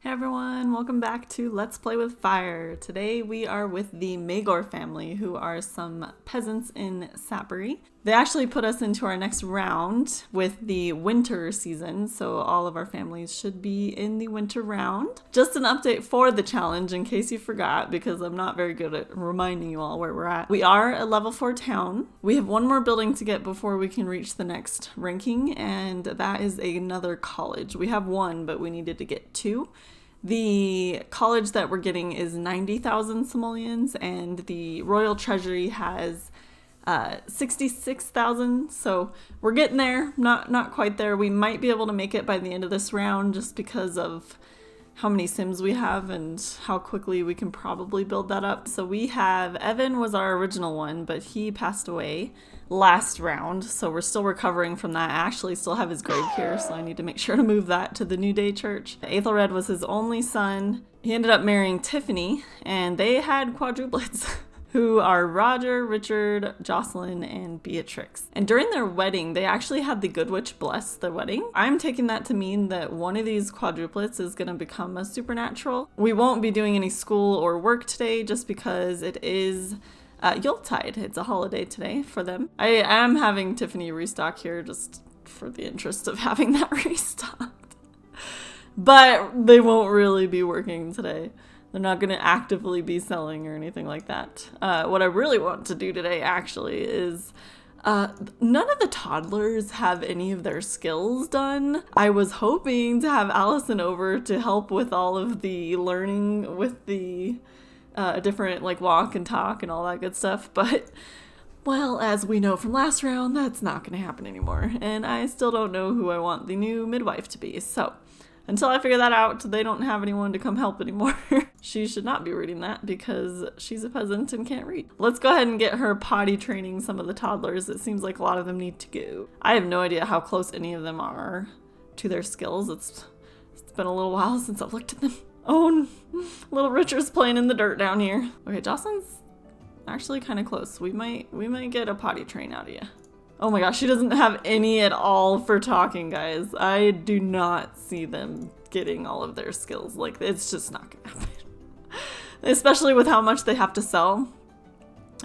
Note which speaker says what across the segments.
Speaker 1: Hey everyone, welcome back to Let's Play with Fire. Today we are with the Maegor family, who are some peasants in Satbury. They actually put us into our next round with the winter season, so all of our families should be in the winter round. Just an update for the challenge in case you forgot, because I'm not very good at reminding you all where we're at. We are a level 4 town. We have one more building to get before we can reach the next ranking, and that is another college. We have one, but we needed to get 2. The college that we're getting is 90,000 simoleons, and the Royal Treasury has 66,000, so we're getting there. Not quite there. We might be able to make it by the end of this round just because of how many sims we have and how quickly we can probably build that up. So we have, Yvain was our original one, but he passed away last round, so we're still recovering from that. I actually still have his grave here, so I need to make sure to move that to the New Day Church. Aethelred was his only son. He ended up marrying Teffany, and they had quadruplets. Who are Roger, Richard, Jocelyn, and Beatrix. And during their wedding, they actually had the Good Witch bless the wedding. I'm taking that to mean that one of these quadruplets is going to become a supernatural. We won't be doing any school or work today just because it is Yuletide. It's a holiday today for them. I am having Tiffany restock here just for the interest of having that restocked. But they won't really be working today. They're not going to actively be selling or anything like that. What I really want to do today, actually, is none of the toddlers have any of their skills done. I was hoping to have Allison over to help with all of the learning with the different, like, walk and talk and all that good stuff. But, well, as we know from last round, that's not going to happen anymore. And I still don't know who I want the new midwife to be. So until I figure that out, they don't have anyone to come help anymore. She should not be reading that because she's a peasant and can't read. Let's go ahead and get her potty training some of the toddlers. It seems like a lot of them need to go. I have no idea how close any of them are to their skills. It's been a little while since I've looked at them. Oh, little Richard's playing in the dirt down here. Okay, Jocelyn's actually kind of close. We might get a potty train out of you. Oh my gosh, she doesn't have any at all for talking, guys. I do not see them getting all of their skills. Like, it's just not gonna happen. Especially with how much they have to sell.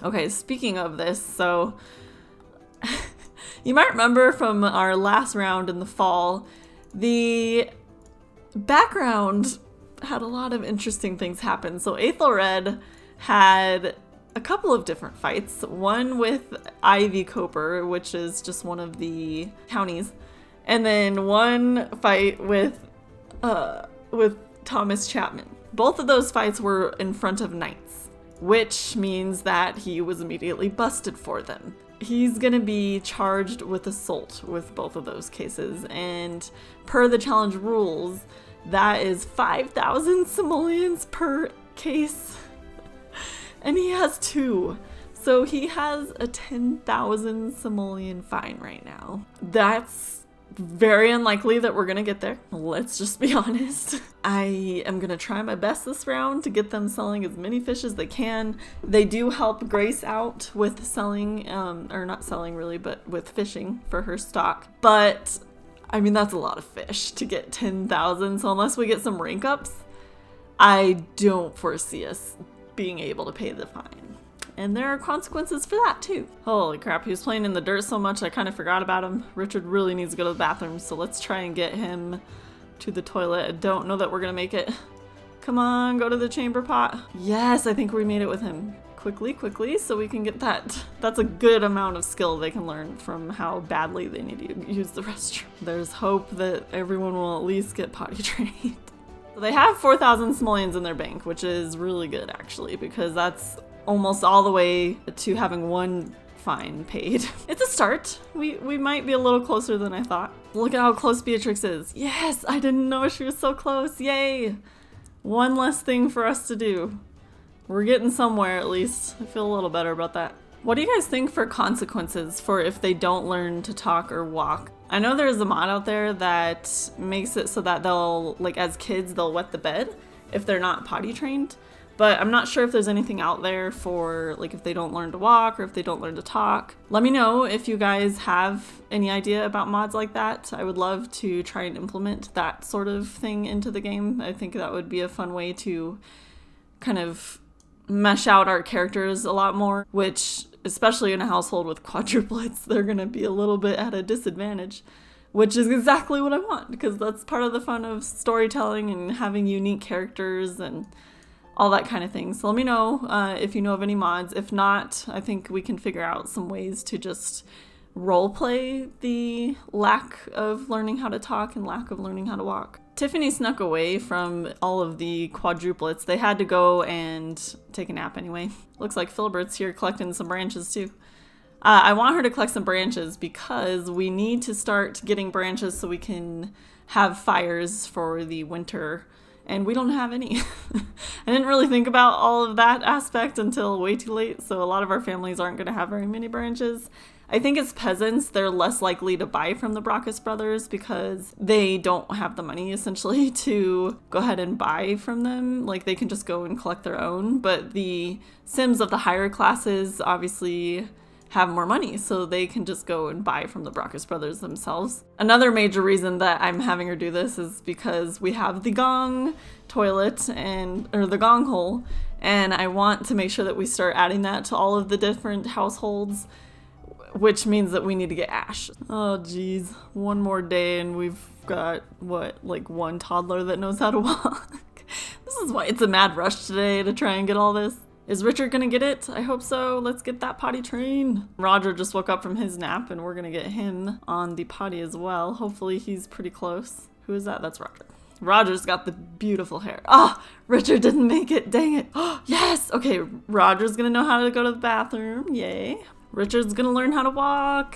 Speaker 1: Okay, speaking of this, so you might remember from our last round in the fall, the background had a lot of interesting things happen. So Aethelred had a couple of different fights. One with Ivy Coper, which is just one of the counties, and then one fight with Thomas Chapman. Both of those fights were in front of knights, which means that he was immediately busted for them. He's gonna be charged with assault with both of those cases, and per the challenge rules, that is 5,000 simoleons per case. And he has 2. So he has a 10,000 simoleon fine right now. That's very unlikely that we're gonna get there. Let's just be honest. I am gonna try my best this round to get them selling as many fish as they can. They do help Grace out with selling, or not selling really, but with fishing for her stock. But, I mean, that's a lot of fish to get 10,000. So unless we get some rank ups, I don't foresee us being able to pay the fine. And there are consequences for that too. Holy crap, he was playing in the dirt so much I kind of forgot about him. Richard really needs to go to the bathroom, so let's try and get him to the toilet. I don't know that we're gonna make it. Come on, go to the chamber pot. Yes, I think we made it with him. Quickly, so we can get that. That's a good amount of skill they can learn from how badly they need to use the restroom. There's hope that everyone will at least get potty trained. So they have 4,000 simoleons in their bank, which is really good actually, because that's almost all the way to having one fine paid. It's a start. We might be a little closer than I thought. Look at how close Beatrix is. Yes, I didn't know she was so close. Yay! One less thing for us to do. We're getting somewhere at least. I feel a little better about that. What do you guys think for consequences for if they don't learn to talk or walk? I know there's a mod out there that makes it so that they'll, like, as kids, they'll wet the bed if they're not potty trained. But I'm not sure if there's anything out there for like if they don't learn to walk or if they don't learn to talk. Let me know if you guys have any idea about mods like that. I would love to try and implement that sort of thing into the game. I think that would be a fun way to kind of mesh out our characters a lot more, which, especially in a household with quadruplets, they're going to be a little bit at a disadvantage, which is exactly what I want, because that's part of the fun of storytelling and having unique characters and all that kind of thing. So let me know if you know of any mods. If not, I think we can figure out some ways to just roleplay the lack of learning how to talk and lack of learning how to walk. Tiffany snuck away from all of the quadruplets. They had to go and take a nap anyway. Looks like Filbert's here collecting some branches too. I want her to collect some branches because we need to start getting branches so we can have fires for the winter, and we don't have any. I didn't really think about all of that aspect until way too late, so a lot of our families aren't going to have very many branches. I think as peasants, they're less likely to buy from the Brockus brothers because they don't have the money, essentially, to go ahead and buy from them. Like, they can just go and collect their own. But the Sims of the higher classes obviously have more money, so they can just go and buy from the Brockus brothers themselves. Another major reason that I'm having her do this is because we have the gong toilet or the gong hole, and I want to make sure that we start adding that to all of the different households, which means that we need to get Ash. Oh geez, one more day and we've got, what, like one toddler that knows how to walk? This is why it's a mad rush today to try and get all this. Is Richard gonna get it? I hope so. Let's get that potty train. Roger just woke up from his nap and we're gonna get him on the potty as well. Hopefully he's pretty close. Who is that? That's Roger. Roger's got the beautiful hair. Ah, oh, Richard didn't make it. Dang it. Oh, yes. Okay, Roger's gonna know how to go to the bathroom. Yay. Richard's gonna learn how to walk.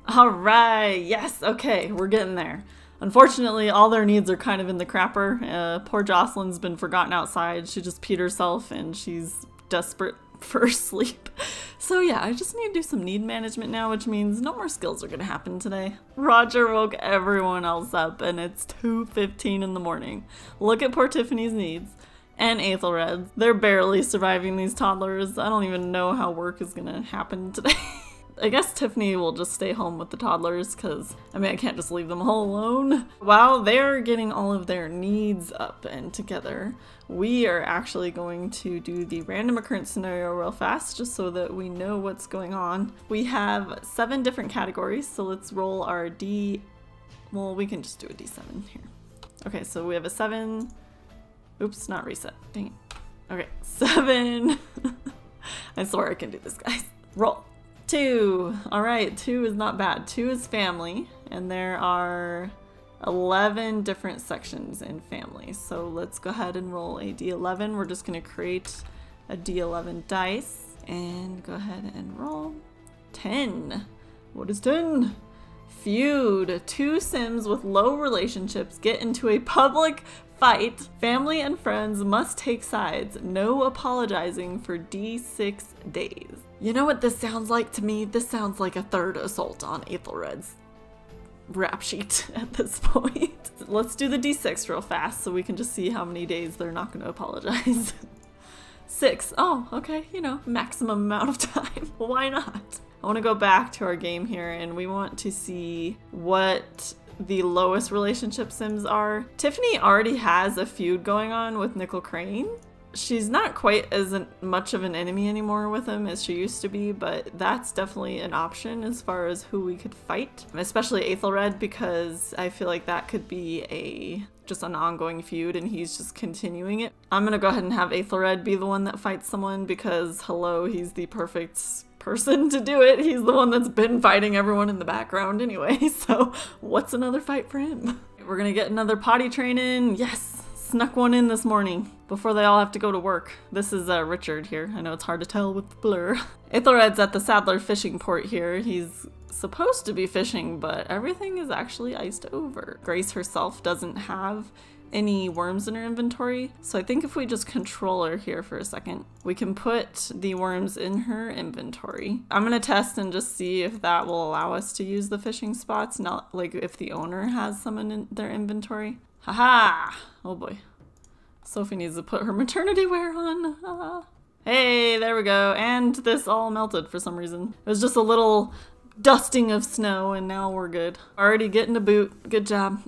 Speaker 1: All right, yes, okay, we're getting there. Unfortunately, all their needs are kind of in the crapper. Poor Jocelyn's been forgotten outside. She just peed herself and she's desperate for sleep. So yeah, I just need to do some need management now, which means no more skills are gonna happen today. Roger woke everyone else up and it's 2:15 in the morning. Look at poor Tiffany's needs. And Aethelred. They're barely surviving these toddlers. I don't even know how work is gonna happen today. I guess Tiffany will just stay home with the toddlers because, I mean, I can't just leave them all alone. While they're getting all of their needs up and together, we are actually going to do the random occurrence scenario real fast just so that we know what's going on. We have 7 different categories, so let's roll our well, we can just do a D7 here. Okay, so we have a 7. Oops, not reset. Dang it. Okay, 7. I swear I can do this, guys. Roll. 2. All right, 2 is not bad. 2 is family, and there are 11 different sections in family. So let's go ahead and roll a D11. We're just going to create a D11 dice and go ahead and roll. 10. What is 10? Feud. 2 Sims with low relationships get into a public fight. Family and friends must take sides. No apologizing for D6 days. You know what this sounds like to me? This sounds like a third assault on Aethelred's rap sheet at this point. Let's do the D6 real fast so we can just see how many days they're not going to apologize. 6. Oh, okay. You know, maximum amount of time. Why not? I want to go back to our game here and we want to see what the lowest relationship Sims are. Tiffany already has a feud going on with Nickel Crane. She's not quite as much of an enemy anymore with him as she used to be, but that's definitely an option as far as who we could fight, especially Aethelred, because I feel like that could be just an ongoing feud and he's just continuing it. I'm gonna go ahead and have Aethelred be the one that fights someone because, hello, he's the perfect person to do it. He's the one that's been fighting everyone in the background anyway, so what's another fight for him? We're gonna get another potty train in. Yes! Snuck one in this morning before they all have to go to work. This is Richard here. I know it's hard to tell with the blur. Aethelred's at the Sadler fishing port here. He's supposed to be fishing, but everything is actually iced over. Grace herself doesn't have any worms in her inventory, so I think if we just control her here for a second, we can put the worms in her inventory. I'm gonna test and just see if that will allow us to use the fishing spots, not like if the owner has some in their inventory. Haha! Oh boy. Sophie needs to put her maternity wear on. Hey, there we go. And this all melted for some reason. It was just a little dusting of snow and now we're good. Already getting a boot. Good job.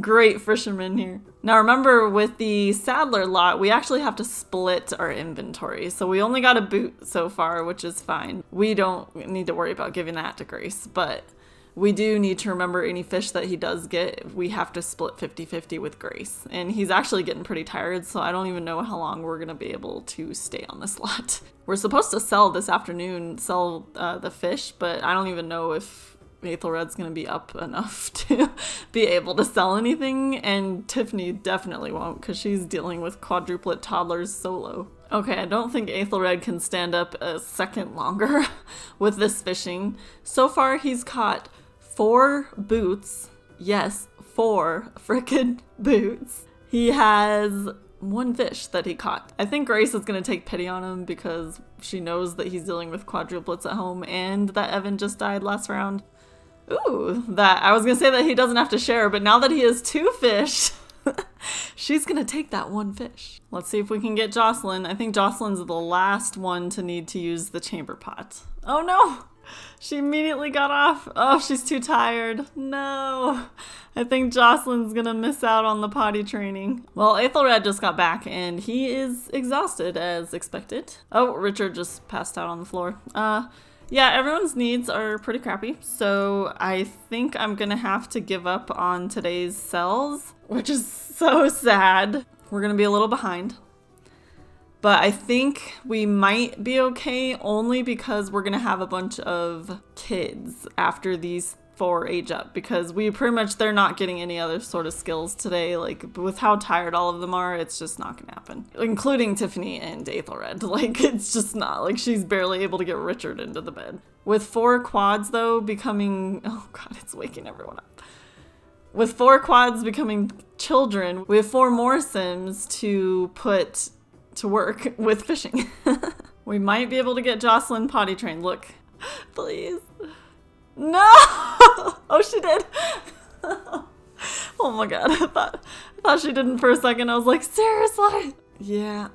Speaker 1: Great fisherman here. Now remember, with the saddler lot, we actually have to split our inventory. So we only got a boot so far, which is fine. We don't need to worry about giving that to Grace, but we do need to remember any fish that he does get, we have to split 50-50 with Grace. And he's actually getting pretty tired, so I don't even know how long we're gonna be able to stay on this lot. We're supposed to sell this afternoon, the fish, but I don't even know if Aethelred's gonna be up enough to be able to sell anything, and Tiffany definitely won't because she's dealing with quadruplet toddlers solo. Okay, I don't think Aethelred can stand up a second longer with this fishing. So far he's caught 4 boots. Yes, 4 frickin' boots. He has 1 fish that he caught. I think Grace is gonna take pity on him because she knows that he's dealing with quadruplets at home and that Evan just died last round. Ooh, I was gonna say that he doesn't have to share, but now that he has 2 fish, she's gonna take that 1 fish. Let's see if we can get Jocelyn. I think Jocelyn's the last one to need to use the chamber pot. Oh no! She immediately got off. Oh, she's too tired. No. I think Jocelyn's gonna miss out on the potty training. Well, Aethelred just got back and he is exhausted as expected. Oh, Richard just passed out on the floor. Yeah, everyone's needs are pretty crappy, so I think I'm gonna have to give up on today's cells, which is so sad. We're gonna be a little behind, but I think we might be okay only because we're gonna have a bunch of kids after these 4 age up, because they're not getting any other sort of skills today. Like, with how tired all of them are, it's just not gonna happen. Including Tiffany and Aethelred. Like, it's just not. Like, she's barely able to get Richard into the bed. With 4 quads, though, becoming... Oh god, it's waking everyone up. With 4 quads becoming children, we have 4 more Sims to put to work with fishing. We might be able to get Jocelyn potty trained. Look. Please. No! Oh, she did. Oh my god, I thought she didn't for a second. I was like, seriously? Yeah.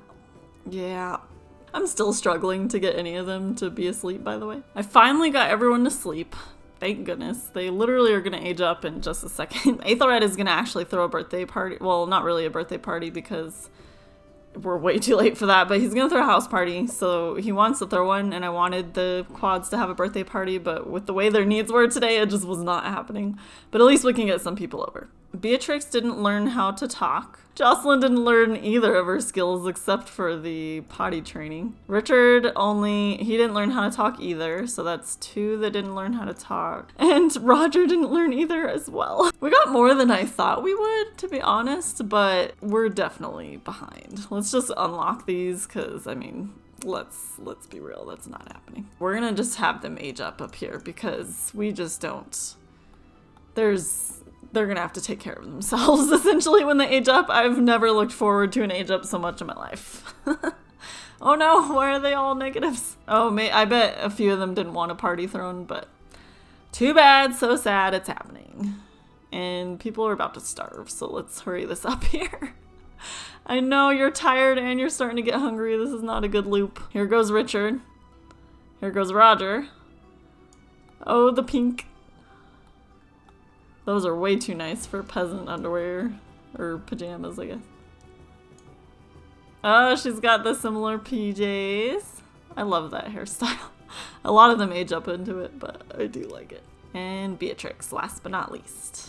Speaker 1: I'm still struggling to get any of them to be asleep, by the way. I finally got everyone to sleep. Thank goodness. They literally are gonna age up in just a second. Aethelred is gonna actually throw a birthday party. Well, not really a birthday party because we're way too late for that, but he's gonna throw a house party, so he wants to throw one, and I wanted the quads to have a birthday party, but with the way their needs were today, it just was not happening. But at least we can get some people over. Beatrix didn't learn how to talk. Jocelyn didn't learn either of her skills except for the potty training. Richard he didn't learn how to talk either, so that's 2 that didn't learn how to talk. And Roger didn't learn either as well. We got more than I thought we would, to be honest, but we're definitely behind. Let's just unlock these, because, I mean, let's be real, that's not happening. We're gonna just have them age up here, because we just don't... They're gonna have to take care of themselves, essentially, when they age up. I've never looked forward to an age up so much in my life. Oh no, why are they all negatives? Oh, I bet a few of them didn't want a party thrown, but too bad, so sad, it's happening. And people are about to starve, so let's hurry this up here. I know you're tired and you're starting to get hungry. This is not a good loop. Here goes Richard. Here goes Roger. Oh, the pink. Those are way too nice for peasant underwear, or pajamas, I guess. Oh, she's got the similar PJs. I love that hairstyle. A lot of them age up into it, but I do like it. And Beatrix, last but not least.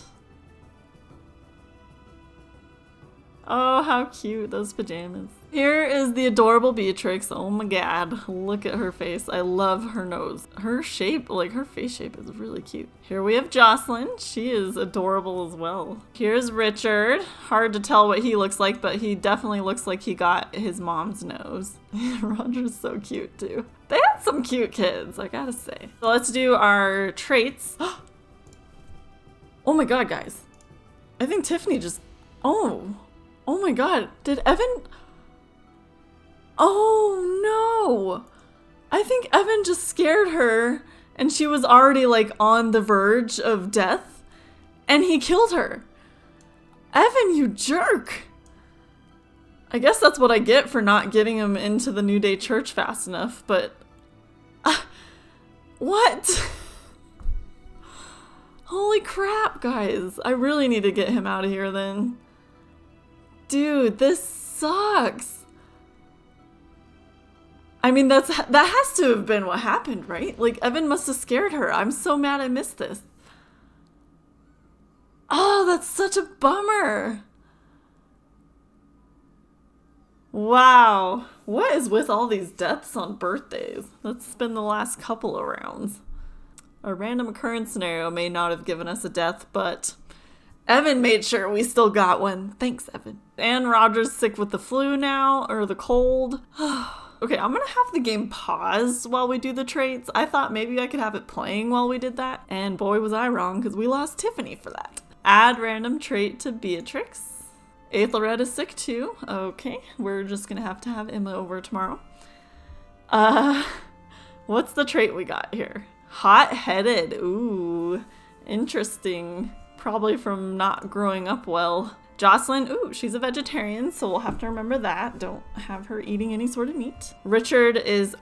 Speaker 1: Oh, how cute, those pajamas. Here is the adorable Beatrix. Oh my god, look at her face. I love her nose. Her shape, like her face shape is really cute. Here we have Jocelyn. She is adorable as well. Here's Richard. Hard to tell what he looks like, but he definitely looks like he got his mom's nose. Roger's so cute too. They had some cute kids, I gotta say. So let's do our traits. Oh my god, guys. I think Tiffany just... Oh my god, did Evan... Oh no! I think Evan just scared her and she was already like on the verge of death and he killed her. Evan, you jerk! I guess that's what I get for not getting him into the New Day Church fast enough, but... what? Holy crap, guys. I really need to get him out of here then. Dude, this sucks. I mean, that has to have been what happened, right? Like, Evan must have scared her. I'm so mad I missed this. Oh, that's such a bummer. Wow. What is with all these deaths on birthdays? That's been the last couple of rounds. A random occurrence scenario may not have given us a death, but Evan made sure we still got one. Thanks, Evan. And Roger's sick with the flu now, or the cold. Okay, I'm gonna have the game pause while we do the traits. I thought maybe I could have it playing while we did that. And boy, was I wrong, because we lost Tiffany for that. Add random trait to Beatrix. Aethelred is sick too. Okay, we're just gonna have to have Emma over tomorrow. What's the trait we got here? Hot-headed. Ooh, interesting. Probably from not growing up well. Jocelyn, ooh, she's a vegetarian, so we'll have to remember that. Don't have her eating any sort of meat. Richard is,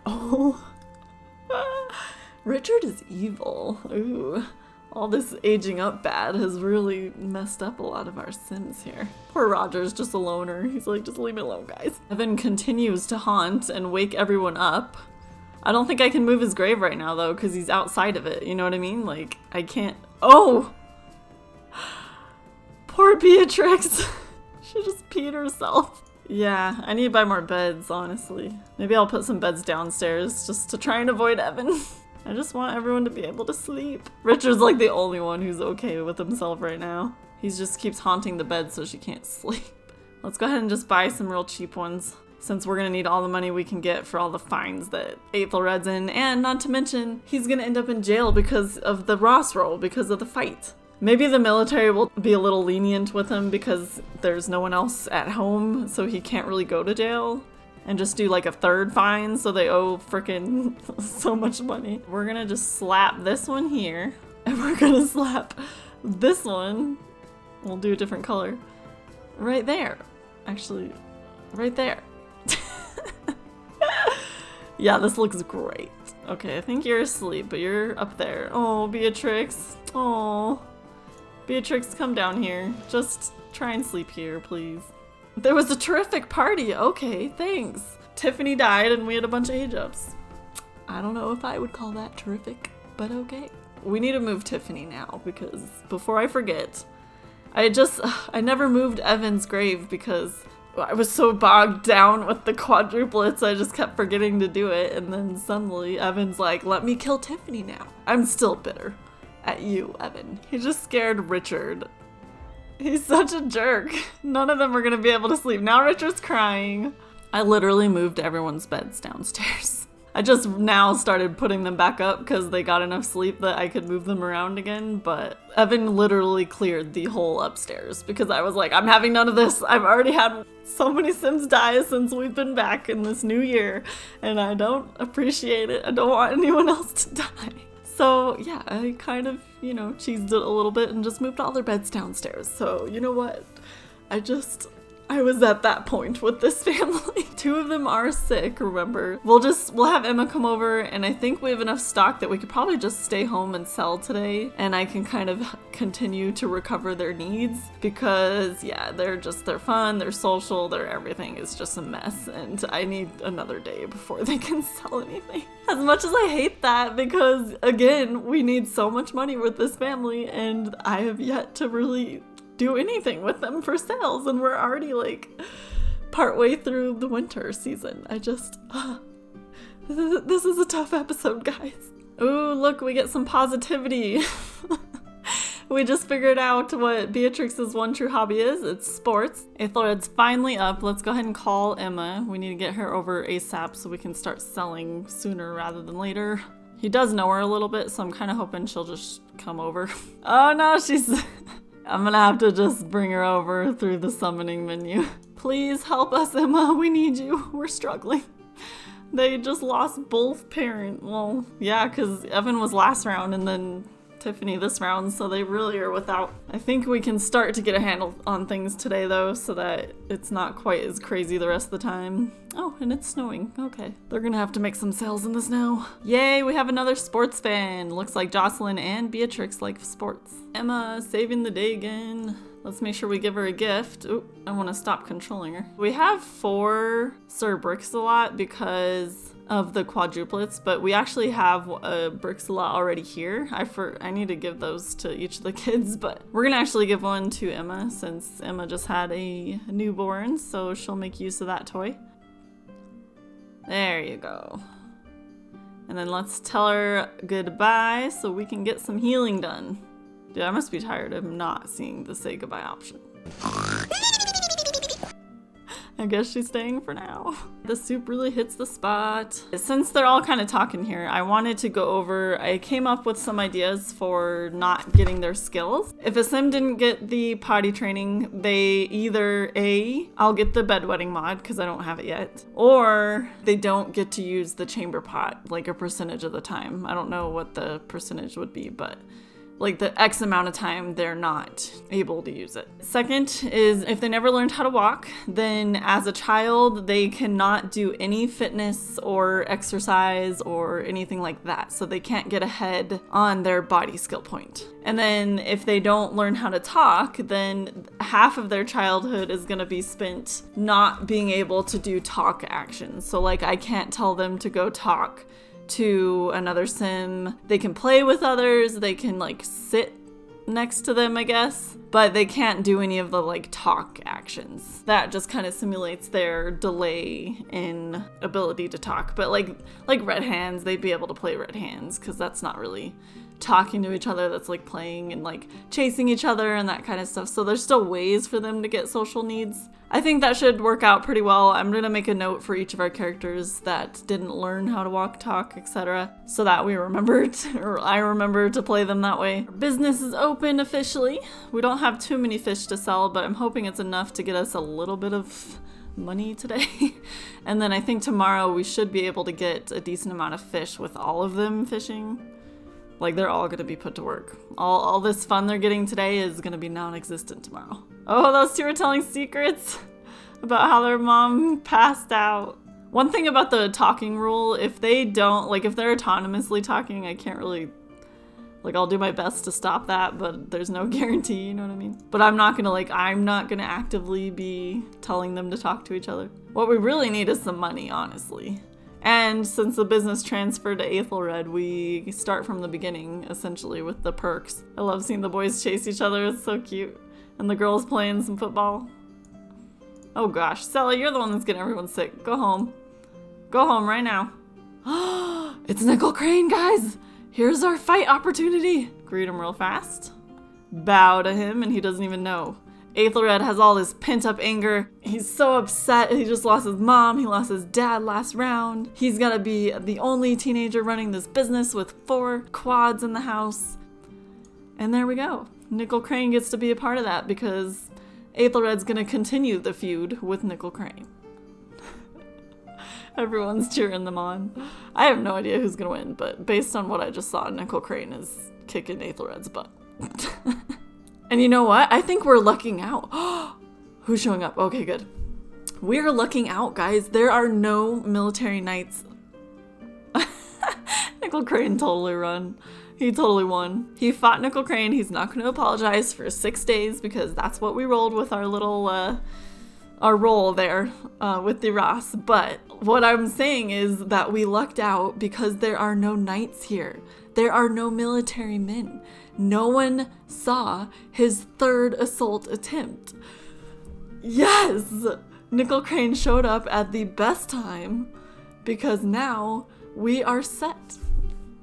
Speaker 1: Richard is evil. Ooh. All this aging up bad has really messed up a lot of our Sims here. Poor Roger's just a loner. He's like, just leave me alone, guys. Evan continues to haunt and wake everyone up. I don't think I can move his grave right now, though, because he's outside of it. You know what I mean? Like, I can't... Oh! Poor Beatrix. She just peed herself. Yeah, I need to buy more beds, honestly. Maybe I'll put some beds downstairs just to try and avoid Evan. I just want everyone to be able to sleep. Richard's like the only one who's okay with himself right now. He just keeps haunting the bed so she can't sleep. Let's go ahead and just buy some real cheap ones, since we're gonna need all the money we can get for all the fines that Aethelred's in, and not to mention, he's gonna end up in jail because of the Ross roll, because of the fight. Maybe the military will be a little lenient with him because there's no one else at home, so he can't really go to jail. And just do like a third fine so they owe frickin' so much money. We're gonna just slap this one here, and we're gonna slap this one. We'll do a different color. Right there. Actually, right there. Yeah, this looks great. Okay, I think you're asleep, but you're up there. Oh, Beatrix. Oh. Beatrix, come down here. Just try and sleep here, please. There was a terrific party. Okay, thanks. Tiffany died and we had a bunch of age-ups. I don't know if I would call that terrific, but okay. We need to move Tiffany now because before I forget, I never moved Evan's grave because I was so bogged down with the quadruplets. I just kept forgetting to do it. And then suddenly Evan's like, let me kill Tiffany now. I'm still bitter at you, Evan. He just scared Richard. He's such a jerk. None of them are gonna be able to sleep. Now Richard's crying. I literally moved everyone's beds downstairs. I just now started putting them back up because they got enough sleep that I could move them around again, but Evan literally cleared the whole upstairs because I was like, I'm having none of this. I've already had so many Sims die since we've been back in this new year, and I don't appreciate it. I don't want anyone else to die. So yeah, I kind of, cheesed it a little bit and just moved all their beds downstairs. So you know what? I was at that point with this family. 2 of them are sick, remember? We'll have Emma come over, and I think we have enough stock that we could probably just stay home and sell today, and I can kind of continue to recover their needs because yeah, they're fun, they're social, their everything is just a mess, and I need another day before they can sell anything. As much as I hate that, because again, we need so much money with this family, and I have yet to really do anything with them for sales, and we're already like partway through the winter season. This is a tough episode, guys. Ooh, look, we get some positivity. We just figured out what Beatrix's one true hobby is. It's sports. Aethelred's finally up. Let's go ahead and call Emma. We need to get her over ASAP so we can start selling sooner rather than later. He does know her a little bit, so I'm kind of hoping she'll just come over. Oh no, I'm gonna have to just bring her over through the summoning menu. Please help us, Emma. We need you. We're struggling. They just lost both parents. Well, yeah, because Evan was last round and then Tiffany this round, so they really are without. I think we can start to get a handle on things today, though, so that it's not quite as crazy the rest of the time. Oh, and it's snowing. Okay. They're gonna have to make some sales in the snow. Yay, we have another sports fan. Looks like Jocelyn and Beatrix like sports. Emma saving the day again. Let's make sure we give her a gift. Ooh, I want to stop controlling her. We have 4 Sir Brix-a-lot because of the quadruplets, but we actually have a Brix-a-lot already here. I need to give those to each of the kids, but we're gonna actually give one to Emma since Emma just had a newborn, so she'll make use of that toy. There you go. And then let's tell her goodbye so we can get some healing done. Dude, I must be tired of not seeing the say goodbye option. I guess she's staying for now. The soup really hits the spot. Since they're all kind of talking here, I wanted to go over, I came up with some ideas for not getting their skills. If a sim didn't get the potty training, they either I'll get the bedwetting mod because I don't have it yet, or they don't get to use the chamber pot like a percentage of the time. I don't know what the percentage would be, but like the X amount of time they're not able to use it. Second is if they never learned how to walk, then as a child, they cannot do any fitness or exercise or anything like that. So they can't get ahead on their body skill point. And then if they don't learn how to talk, then half of their childhood is gonna be spent not being able to do talk actions. So like I can't tell them to go talk to another sim. They can play with others, they can like sit next to them, I guess, but they can't do any of the like talk actions. That just kind of simulates their delay in ability to talk. But like red hands, they'd be able to play red hands because that's not really talking to each other, that's like playing and like chasing each other and that kind of stuff. So there's still ways for them to get social needs. I think that should work out pretty well. I'm gonna make a note for each of our characters that didn't learn how to walk, talk, etc. so that we remembered, or I remember to play them that way. Our business is open officially. We don't have too many fish to sell, but I'm hoping it's enough to get us a little bit of money today. And then I think tomorrow we should be able to get a decent amount of fish with all of them fishing. Like they're all gonna be put to work. All this fun they're getting today is gonna be non-existent tomorrow. Oh, those two are telling secrets about how their mom passed out. One thing about the talking rule, if they don't, like if they're autonomously talking, I can't really, like I'll do my best to stop that, but there's no guarantee, you know what I mean? But I'm not gonna actively be telling them to talk to each other. What we really need is some money, honestly. And since the business transferred to Aethelred, we start from the beginning, essentially, with the perks. I love seeing the boys chase each other, it's so cute. And the girls playing some football. Oh gosh, Sally, you're the one that's getting everyone sick. Go home. Go home right now. It's Nickel Crane, guys! Here's our fight opportunity! Greet him real fast. Bow to him, and he doesn't even know. Aethelred has all this pent-up anger. He's so upset. He just lost his mom. He lost his dad last round. He's gonna be the only teenager running this business with 4 quads in the house. And there we go. Nickel Crane gets to be a part of that because Aethelred's gonna continue the feud with Nickel Crane. Everyone's cheering them on. I have no idea who's gonna win, but based on what I just saw, Nickel Crane is kicking Aethelred's butt. And you know what? I think we're lucking out. Who's showing up? Okay, good. We're lucking out, guys. There are no military knights. Nickel Crane totally run. He totally won. He fought Nickel Crane. He's not going to apologize for 6 days because that's what we rolled with our little, our roll there with the Ross. But what I'm saying is that we lucked out because there are no knights here. There are no military men. No one saw his 3rd assault attempt. Yes! Nickel Crane showed up at the best time because now we are set.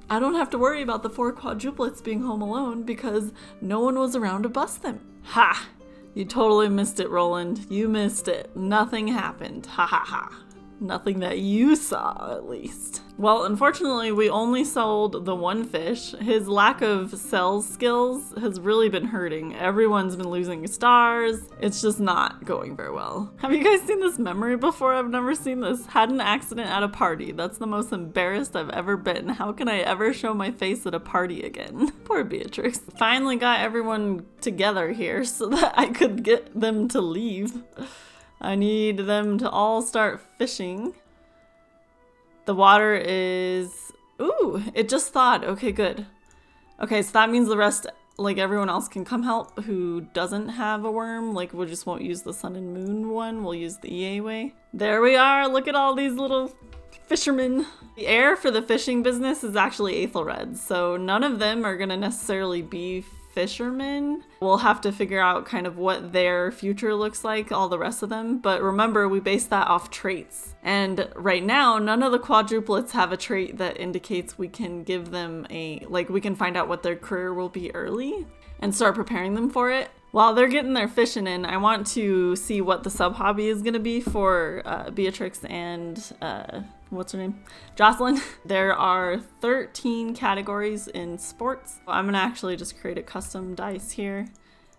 Speaker 1: I don't have to worry about the 4 quadruplets being home alone because no one was around to bust them. Ha! You totally missed it, Roland. You missed it. Nothing happened. Ha ha ha. Nothing that you saw, at least. Well, unfortunately, we only sold the one fish. His lack of sales skills has really been hurting. Everyone's been losing stars. It's just not going very well. Have you guys seen this memory before? I've never seen this. Had an accident at a party. That's the most embarrassed I've ever been. How can I ever show my face at a party again? Poor Beatrix. Finally got everyone together here so that I could get them to leave. I need them to all start fishing. The water is... Ooh, it just thawed. Okay, good. Okay, so that means the rest, like everyone else can come help who doesn't have a worm. Like we just won't use the sun and moon one. We'll use the EA way. There we are. Look at all these little fishermen. The heir for the fishing business is actually Aethelred. So none of them are going to necessarily be fishermen. We'll have to figure out kind of what their future looks like, all the rest of them. But remember, we base that off traits. And right now, none of the quadruplets have a trait that indicates we can give them we can find out what their career will be early and start preparing them for it. While they're getting their fishing in, I want to see what the sub hobby is going to be for Beatrix and what's her name? Jocelyn. There are 13 categories in sports. I'm going to actually just create a custom dice here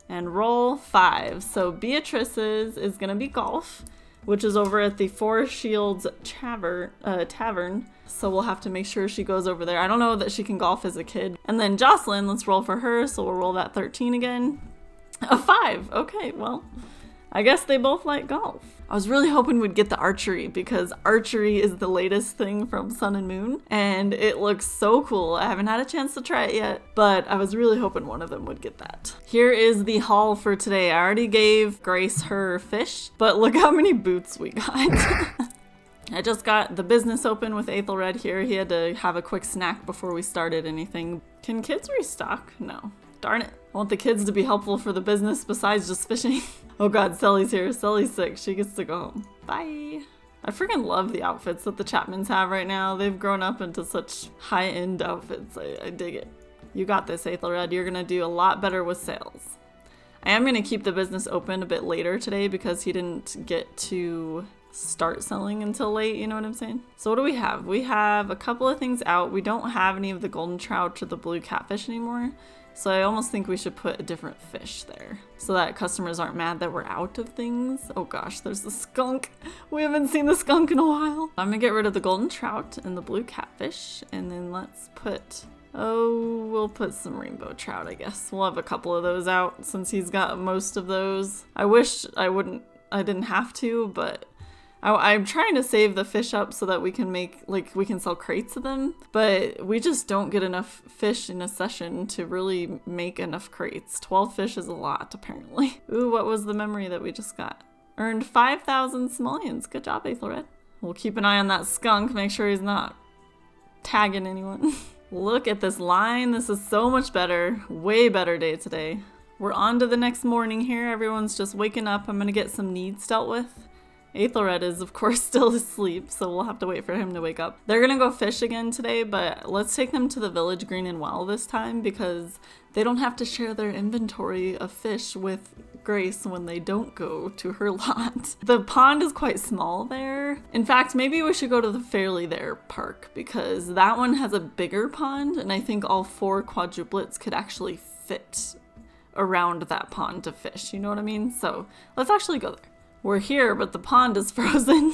Speaker 1: and roll 5. So Beatrice's is going to be golf, which is over at the Four Shields Tavern. So we'll have to make sure she goes over there. I don't know that she can golf as a kid. And then Jocelyn, let's roll for her. So we'll roll that 13 again. A 5. Okay, well, I guess they both like golf. I was really hoping we'd get the archery because archery is the latest thing from Sun and Moon and it looks so cool. I haven't had a chance to try it yet, but I was really hoping one of them would get that. Here is the haul for today. I already gave Grace her fish, but look how many boots we got. I just got the business open with Aethelred here. He had to have a quick snack before we started anything. Can kids restock? No. Darn it. I want the kids to be helpful for the business besides just fishing. Oh god, Sally's here. Sally's sick. She gets to go home. Bye. I freaking love the outfits that the Chapmans have right now. They've grown up into such high-end outfits. I dig it. You got this, Aethelred. You're gonna do a lot better with sales. I am gonna keep the business open a bit later today because he didn't get to start selling until late, you know what I'm saying? So what do we have? We have a couple of things out. We don't have any of the golden trout or the blue catfish anymore. So I almost think we should put a different fish there so that customers aren't mad that we're out of things. Oh gosh, there's the skunk. We haven't seen the skunk in a while. I'm gonna get rid of the golden trout and the blue catfish. And then let's put, we'll put some rainbow trout, I guess. We'll have a couple of those out since he's got most of those. I wish I didn't have to, but I'm trying to save the fish up so that we can we can sell crates of them, but we just don't get enough fish in a session to really make enough crates. 12 fish is a lot, apparently. Ooh, what was the memory that we just got? Earned 5,000 simoleons. Good job, Aethelred. We'll keep an eye on that skunk, make sure he's not tagging anyone. Look at this line. This is so much better. Way better day today. We're on to the next morning here. Everyone's just waking up. I'm gonna get some needs dealt with. Aethelred is, of course, still asleep, so we'll have to wait for him to wake up. They're gonna go fish again today, but let's take them to the village green and well this time because they don't have to share their inventory of fish with Grace when they don't go to her lot. The pond is quite small there. In fact, maybe we should go to the Fairly There park because that one has a bigger pond, and I think all 4 quadruplets could actually fit around that pond to fish, you know what I mean? So let's actually go there. We're here, but the pond is frozen.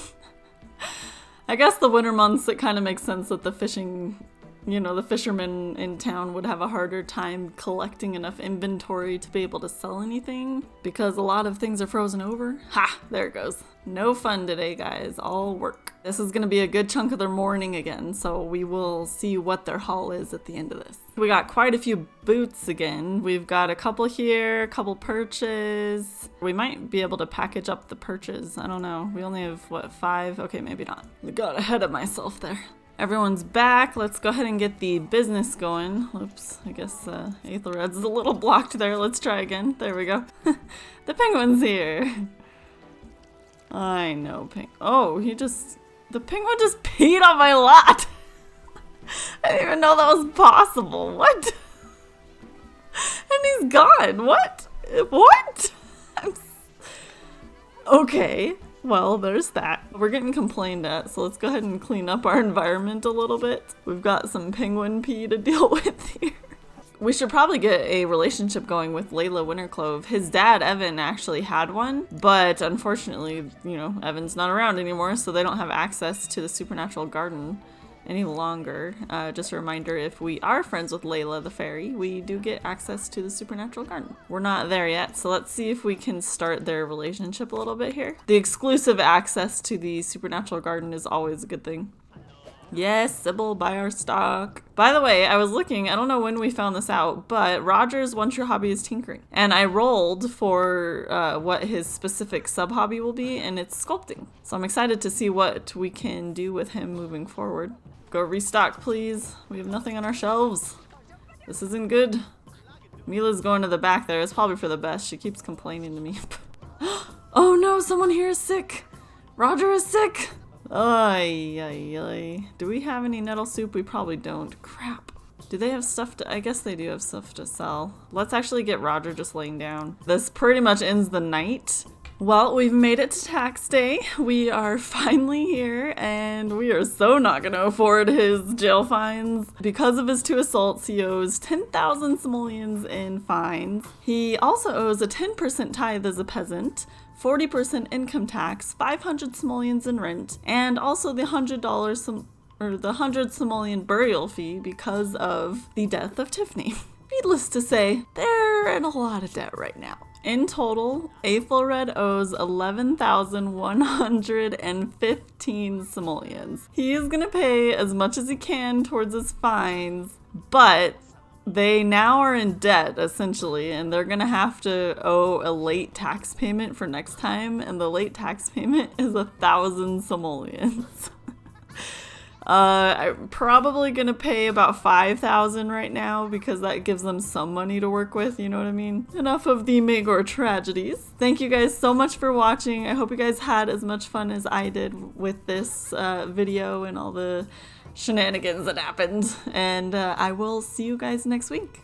Speaker 1: I guess the winter months, it kind of makes sense that the fishing, the fishermen in town would have a harder time collecting enough inventory to be able to sell anything because a lot of things are frozen over. Ha! There it goes. No fun today, guys. All work. This is going to be a good chunk of their morning again, so we will see what their haul is at the end of this. We got quite a few boots again. We've got a couple here, a couple perches. We might be able to package up the perches. I don't know. We only have, 5? Okay, maybe not. I got ahead of myself there. Everyone's back. Let's go ahead and get the business going. Oops, I guess Aethelred's a little blocked there. Let's try again. There we go. The penguin's here. I know, oh, the penguin just peed on my lot. I didn't even know that was possible. What? And he's gone. What? What? Okay. Well, there's that. We're getting complained at, so let's go ahead and clean up our environment a little bit. We've got some penguin pee to deal with here. We should probably get a relationship going with Layla Winterclove. His dad, Evan, actually had one, but unfortunately, you know, Evan's not around anymore, so they don't have access to the supernatural garden any longer. Just a reminder, if we are friends with Layla the fairy, we do get access to the supernatural garden. We're not there yet, so let's see if we can start their relationship a little bit here. The exclusive access to the supernatural garden is always a good thing. Yes, Sybil, buy our stock. By the way, I was looking, I don't know when we found this out, but Roger's one true hobby is tinkering. And I rolled for what his specific sub-hobby will be, and it's sculpting. So I'm excited to see what we can do with him moving forward. Go restock, please. We have nothing on our shelves. This isn't good. Mila's going to the back there. It's probably for the best. She keeps complaining to me. Oh no, someone here is sick. Roger is sick. Ay, ay, ay. Do we have any nettle soup? We probably don't. Crap. Do they have stuff to... I guess they do have stuff to sell. Let's actually get Roger just laying down. This pretty much ends the night. Well, we've made it to tax day. We are finally here, and we are so not going to afford his jail fines. Because of his 2 assaults, he owes 10,000 simoleons in fines. He also owes a 10% tithe as a peasant, 40% income tax, 500 simoleons in rent, and also the $100 simoleon burial fee because of the death of Tiffany. Needless to say, they're in a lot of debt right now. In total, Aethelred owes 11,115 simoleons. He is gonna pay as much as he can towards his fines, but they now are in debt, essentially, and they're gonna have to owe a late tax payment for next time, and the late tax payment is 1,000 simoleons. I'm probably gonna pay about 5,000 right now because that gives them some money to work with, you know what I mean? Enough of the Maegor tragedies. Thank you guys so much for watching. I hope you guys had as much fun as I did with this video and all the shenanigans that happened. And I will see you guys next week.